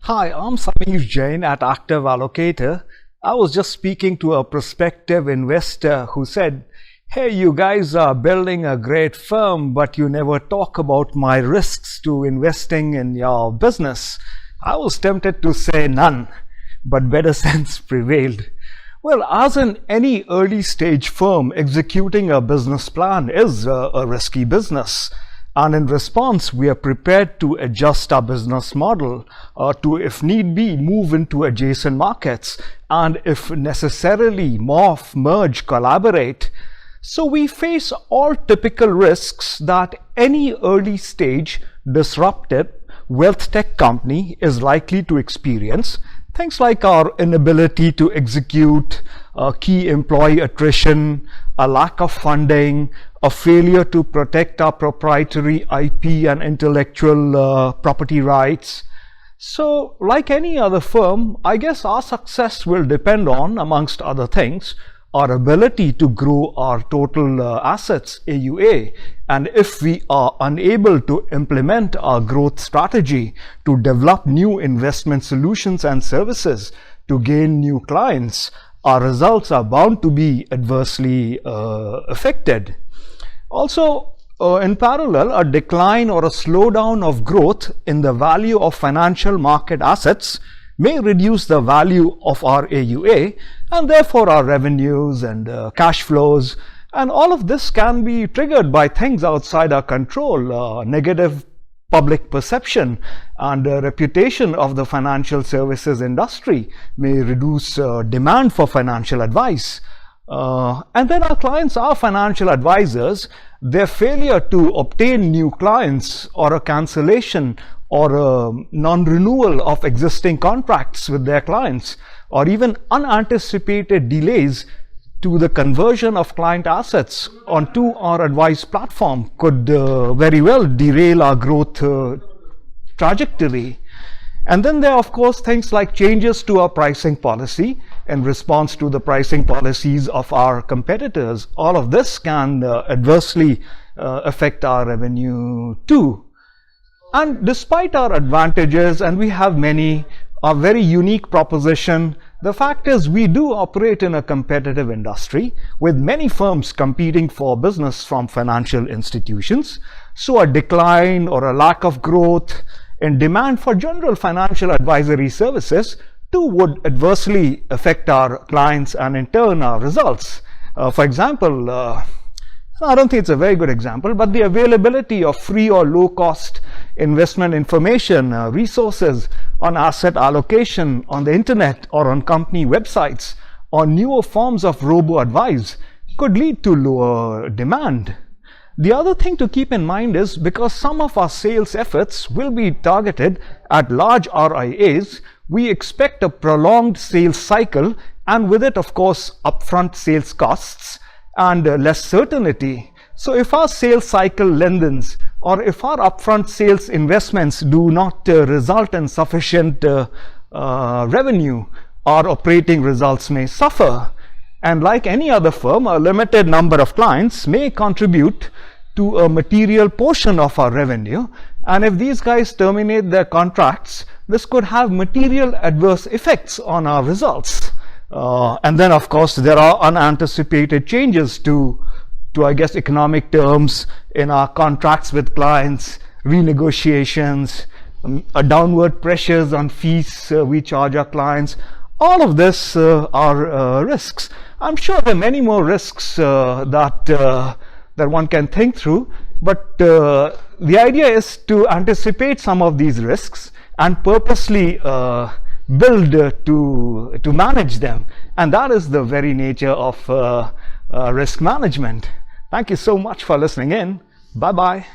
Hi, I'm Samir Jain at Active Allocator. I was just speaking to a prospective investor who said, "Hey, you guys are building a great firm, but you never talk about my risks to investing in your business." I was tempted to say none, but better sense prevailed. Well, as in any early stage firm, executing a business plan is a risky business. And in response, we are prepared to adjust our business model to, if need be, move into adjacent markets and, if necessarily, morph, merge, collaborate. So we face all typical risks that any early stage disruptive wealth tech company is likely to experience. Things like our inability to execute, key employee attrition, a lack of funding, a failure to protect our proprietary IP and intellectual property rights. So, like any other firm, I guess our success will depend on, amongst other things, our ability to grow our total assets, AUA. And if we are unable to implement our growth strategy to develop new investment solutions and services to gain new clients, our results are bound to be adversely affected. Also, in parallel, a decline or a slowdown of growth in the value of financial market assets may reduce the value of our AUA and therefore our revenues and cash flows. And all of this can be triggered by things outside our control, negative public perception and reputation of the financial services industry may reduce demand for financial advice. And then our clients are financial advisors. Their failure to obtain new clients or a cancellation or a non-renewal of existing contracts with their clients, or even unanticipated delays to the conversion of client assets onto our advice platform could very well derail our growth trajectory. And then there are, of course, things like changes to our pricing policy in response to the pricing policies of our competitors. All of this can adversely affect our revenue too. And despite our advantages, and we have many, our very unique proposition, the fact is we do operate in a competitive industry with many firms competing for business from financial institutions. So a decline or a lack of growth in demand for general financial advisory services too would adversely affect our clients and in turn our results. For example, I don't think it's a very good example, but the availability of free or low cost investment information, resources on asset allocation on the internet or on company websites or newer forms of robo-advice could lead to lower demand. The other thing to keep in mind is because some of our sales efforts will be targeted at large RIAs, we expect a prolonged sales cycle and with it, of course, upfront sales costs and less certainty. So if our sales cycle lengthens or if our upfront sales investments do not result in sufficient revenue, our operating results may suffer. And like any other firm, a limited number of clients may contribute to a material portion of our revenue. And if these guys terminate their contracts, this could have material adverse effects on our results. And then, of course, there are unanticipated changes to I guess, economic terms in our contracts with clients, renegotiations, downward pressures on fees we charge our clients. All of this are risks. I'm sure there are many more risks that one can think through, but the idea is to anticipate some of these risks and purposely build to manage them. And that is the very nature of risk management. Thank you so much for listening in. Bye-bye.